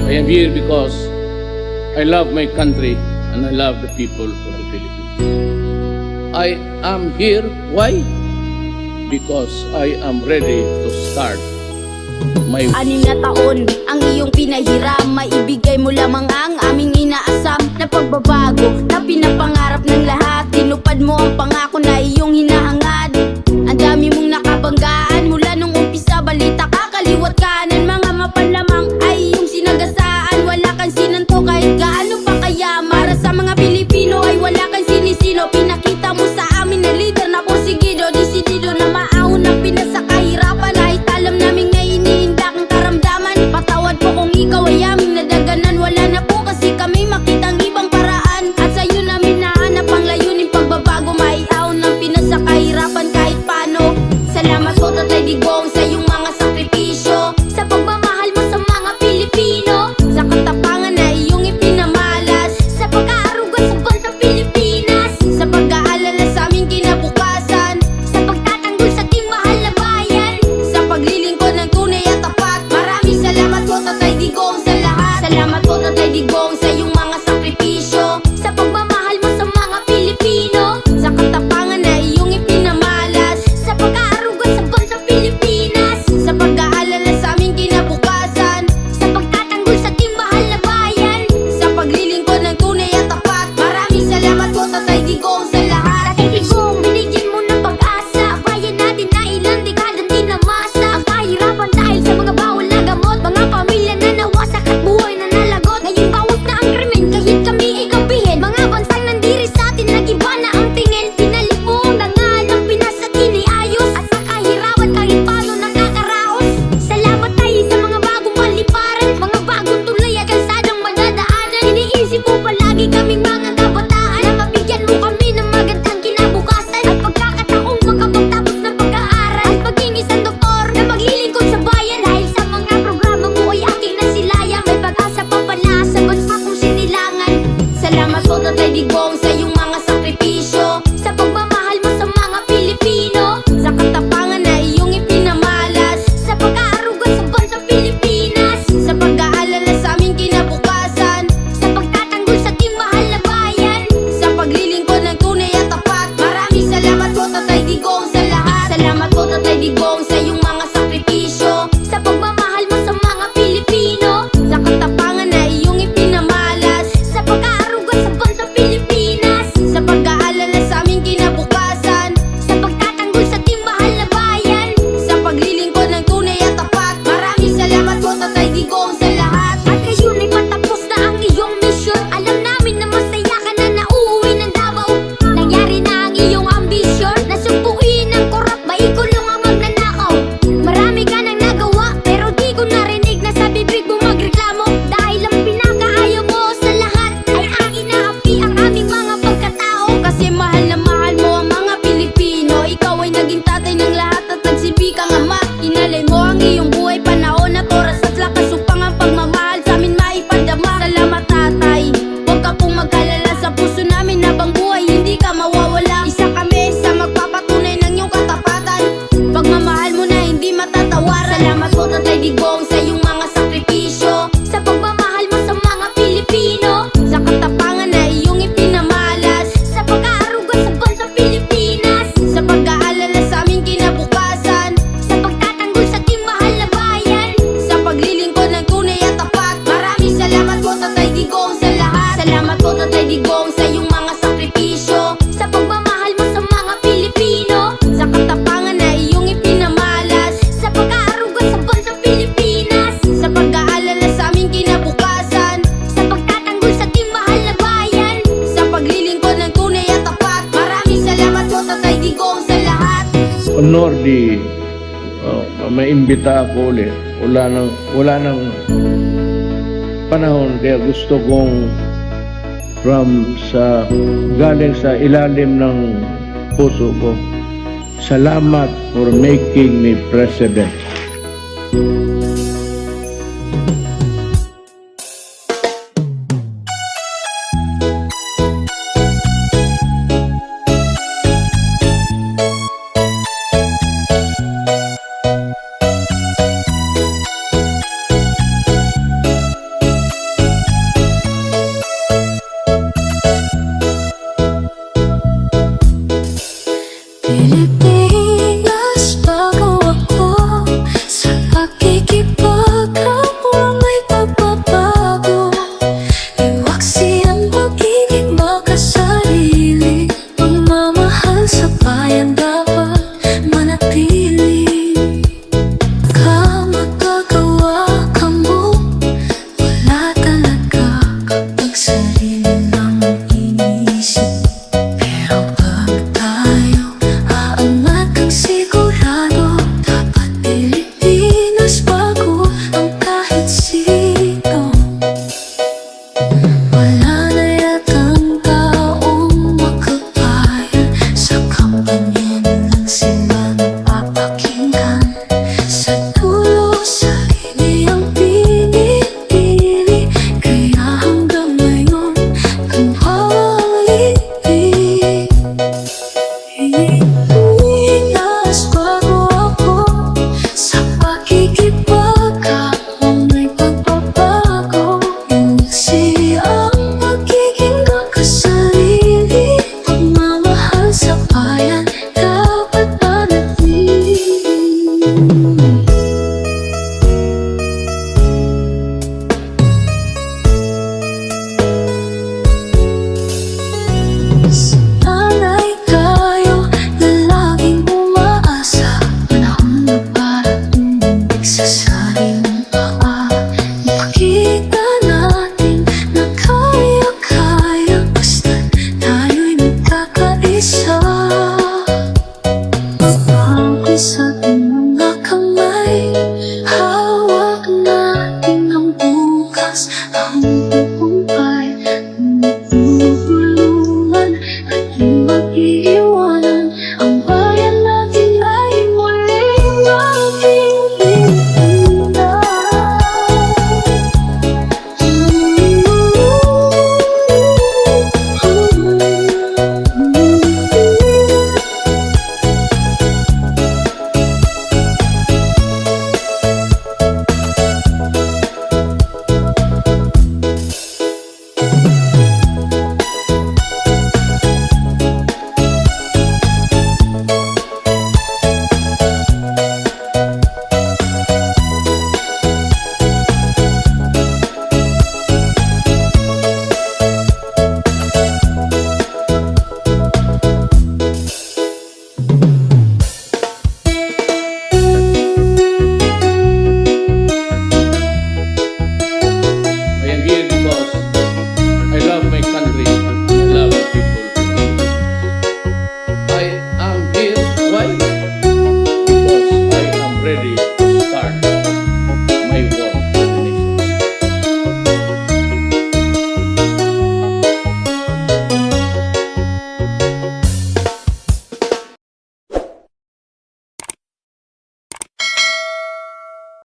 I am here because I love my country and I love the people of the Philippines. I am here, why? Because I am ready to start my... 6 na taon ang iyong pinahiram, maibigay mo lamang ang aming inaasam na pagbabago na pinapangarap ng lahat. Tinupad mo ang pangako na iyong hinahangad. Ang dami mong nakabanggaan mula nung umpisa, balita ka kaliwat kanan, mga mapanlamang ay iyong sinagasaan. Wala kang sinanto kahit gaano pa kaya, para sa mga Pilipino ay wala kang sinisino. Pinakita mo sa amin na leader na porsigido, disidido na maahon ang Pinas sa kahirapan. Kahit alam namin na iniinda kang karamdaman, patawad po kung ikaw ay aming nadaganan. Wala na po kasi kami makitang ibang paraan, at sa'yo namin nahanap ang layunin pagbabago, maiahon ng Pinas sa kahirapan kahit paano. Salamat po Tatay Digong sa iyong mga sakripisyo, sa pagmamahal mo sa mga Pilipino, sa katapangan na iyong ipinamalas, sa pag-aaruga sa bansang Pilipinas, sa pag-aalala sa aming kinabukasan, sa pagtatanggol sa ating mahal na bayan, sa paglilingkod ng tunay at tapat. Maraming salamat po Tatay Digong sa lahat. Salamat po Tatay Digong sa iyong mga sakripisyo, sa pagmamahal mo sa mga Pilipino, sa katapangan na iyong ipinamalas, sa pag-aaruga sa bansang Pilipinas, sa pag-aalala sa aming kinabukasan, sa pagtatanggol sa ating mahal na bayan, sa paglilingkod ng tunay at tapat. Maraming salamat po Tatay Digong sa lahat. Tatay Digong, binigyan mo ng pag-asa bayan natin na ilang dekadang dinamasa ang kahirapan dahil sa mga bawal na gamot, mga pamilya na nawasak at buhay na nalagot. Ngayon bawas na ang krimen kahit kami ay kapihin, mga bansang nandiri sa atin nag-iba na ang tingin. Pinalik mo ang dangal ng Pinas at iniayos, at sa kahirapan kahit paano nakakaraos. Salamat tayo sa mga bagong paliparan, mga bagong tulay at kalsadang madadaanan. Iniisip mo palagi kaming mga kabataan, na mabigyan mo kami ng magandang kinabukasan at pagkakataong makapagtapos ng pag-aaral, at maging isang doktor na maglilingkod sa bayan. Dahil sa mga programa mo ay aking nasilayan, may pag-asa pa pala sa bansa kong sinilangan. Salamat po Tatay Digong sa iyong mga sakripisyo, sa pagmamahal mo sa mga Pilipino, sa katapangan na iyong ipinamalas, sa pag-aaruga sa bansang Pilipinas, sa pag-aalala sa aming kinabukasan, sa pagtatanggol sa ating mahal na bayan, sa paglilingkod ng tunay at tapat. Maraming salamat po Tatay Digong sa lahat. Salamat po Tatay Digong sa iyong mga sakripisyo, sa pagmamahal mo sa mga Pilipino, sa katapangan na iyong ipinamalas, sa pag-aaruga sa bansang Pilipinas, sa pag-aalala sa aming kinabukasan, sa pagtatanggol sa ating mahal na bayan, sa paglilingkod ng tunay at tapat. Maraming salamat po Tatay Digong sa lahat. At ngayon ay patapos na ang iyong misyon, alam namin na masaya ka na nauuwi ng Davao. Nangyari na ang iyong ambisyon, nasumpuin ang korap, maikulong ang magnanakaw. Marami ka nang nagawa pero di ko narinig na sa bibig mo magreklamo, dahil ang pinakaayaw mo sa lahat ay ang inaapi ang aming mga pagkatao. Kasi mahal na mahal mo ang mga Pilipino, ikaw ay naging tatay ng lahat at nagsilbi kang ama. Inalay mo ang iyong buhay, panahon at oras at lakas upang ang pagmamahal sa amin maipadama. Salamat Tatay, huwag ka pong mag-alala, sa puso namin habang buhay hindi ka mawawala. Isa kami sa magpapatunay ng iyong katapatan, pagmamahal mo na hindi matatawaran. Salamat po Tatay Digong sa iyong mga sakripisyo, sa pagmamahal mo sa mga Pilipino, sa katapangan na iyong ipinamalas, sa pag-aaruga sa bansang Pilipinas, sa pag-aalala sa aming kinabukasan, sa pagtatanggol sa ating mahal na bayan, sa paglilingkod ng tunay at tapat. Maraming salamat po Tatay Digong sa lahat. Salamat po Tatay Digong sa iyong mga sakripisyo, sa pagmamahal mo sa mga Pilipino, sa katapangan na iyong ipinamalas, sa pag-aaruga sa bansang Pilipinas, sa pag-aalala sa aming kinabukasan, sa pagtatanggol sa ating mahal na bayan, sa paglilingkod ng tunay at tapat. Maraming salamat po Tatay Digong sa lahat. honor di maimbita ako ulit. Wala nang panahon, kaya gusto kong galing sa ilalim ng puso ko, salamat for making me president.